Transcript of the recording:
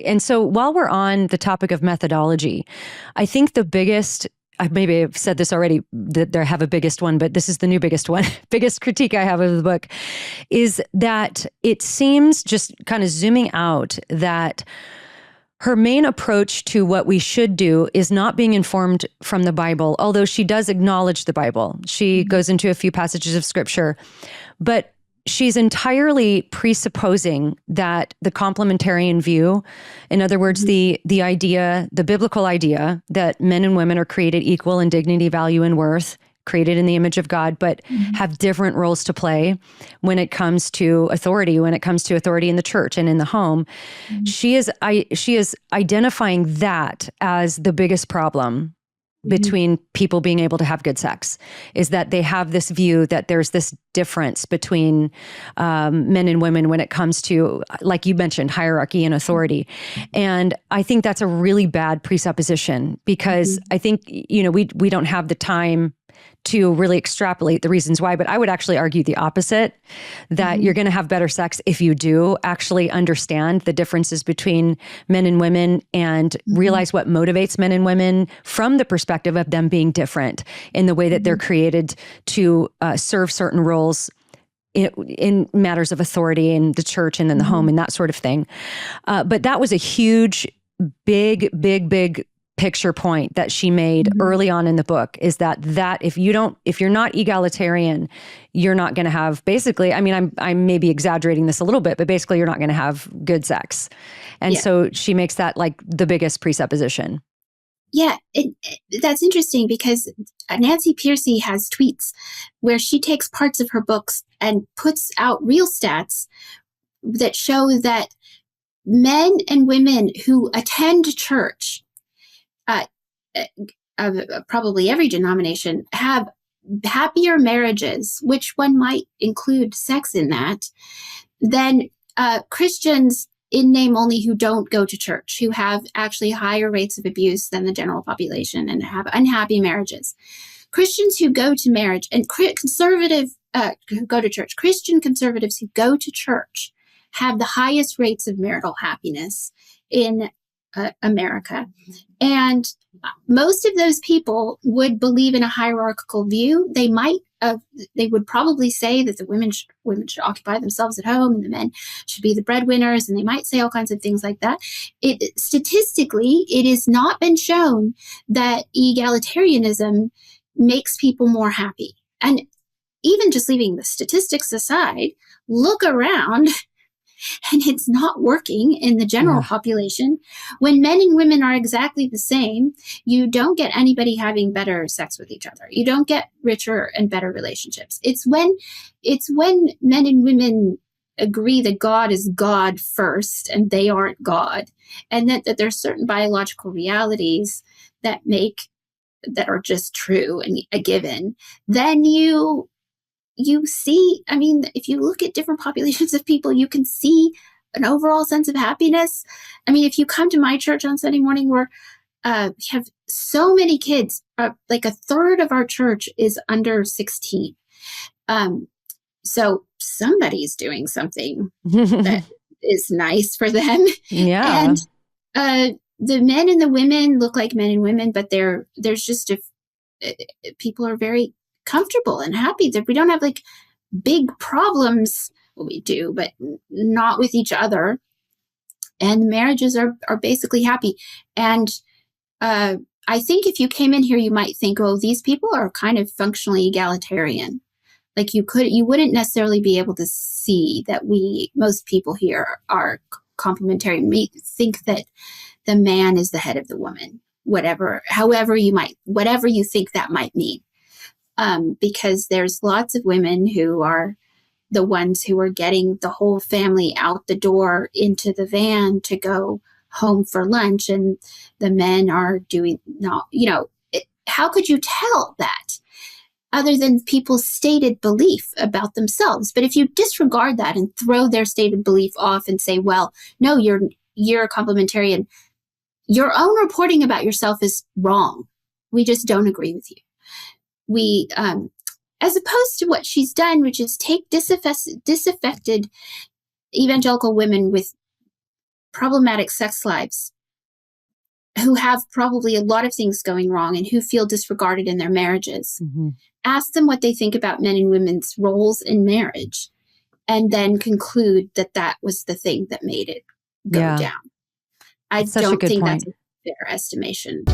And so while we're on the topic of methodology, I think the biggest, maybe I've said this already, that I have a biggest one, but this is the new biggest one, biggest critique I have of the book, is that it seems, just kind of zooming out, that her main approach to what we should do is not being informed from the Bible, although she does acknowledge the Bible. She goes into a few passages of scripture, but she's entirely presupposing that the complementarian view, in other words, the idea, the biblical idea that men and women are created equal in dignity, value, and worth, created in the image of God, but have different roles to play when it comes to authority, in the church and in the home. She is identifying that as the biggest problem between people being able to have good sex, is that they have this view that there's this difference between men and women when it comes to, like you mentioned, hierarchy and authority. And I think that's a really bad presupposition, because I think, we don't have the time to really extrapolate the reasons why, but I would actually argue the opposite, that you're going to have better sex if you do actually understand the differences between men and women and realize what motivates men and women from the perspective of them being different in the way that they're created to serve certain roles in matters of authority in the church and in the home and that sort of thing. But that was a huge, big picture point that she made early on in the book, is that if you're not egalitarian, you're not going to have, basically, I mean, I'm maybe exaggerating this a little bit, but basically you're not going to have good sex. And so she makes that like the biggest presupposition. Yeah, that's interesting, because Nancy Pearcey has tweets where she takes parts of her books and puts out real stats that show that men and women who attend church, probably every denomination, have happier marriages, which one might include sex in that, than Christians in name only who don't go to church, who have actually higher rates of abuse than the general population and have unhappy marriages. Christians who go to marriage and who go to church, Christian conservatives who go to church have the highest rates of marital happiness in America. And most of those people would believe in a hierarchical view. They would probably say that the women should occupy themselves at home and the men should be the breadwinners, and they might say all kinds of things like that. Statistically, it has not been shown that egalitarianism makes people more happy. And even just leaving the statistics aside, look around, and it's not working in the general population. When men and women are exactly the same, you don't get anybody having better sex with each other. You don't get richer and better relationships. It's when men and women agree that God is God first and they aren't God, and that there's certain biological realities that are just true and a given, then you see, I mean, if you look at different populations of people, you can see an overall sense of happiness. I mean, if you come to my church on Sunday morning, where we have so many kids, like a third of our church is under 16. So somebody's doing something that is nice for them. Yeah. And the men and the women look like men and women, but there's just people are very comfortable and happy, that we don't have like big problems. Well, we do, but not with each other. And marriages are basically happy. And I think if you came in here, you might think, oh, these people are kind of functionally egalitarian. Like you wouldn't necessarily be able to see that most people here are complementarian. We think that the man is the head of the woman, whatever you think that might mean. Because there's lots of women who are the ones who are getting the whole family out the door into the van to go home for lunch, and the men are doing not, how could you tell that other than people's stated belief about themselves? But if you disregard that and throw their stated belief off and say, well, no, you're a complementarian, your own reporting about yourself is wrong. We just don't agree with you. We, as opposed to what she's done, which is take disaffected evangelical women with problematic sex lives, who have probably a lot of things going wrong and who feel disregarded in their marriages. Mm-hmm. Ask them what they think about men and women's roles in marriage, and then conclude that that was the thing that made it go down. I That's such a don't good think point. that's a fair estimation.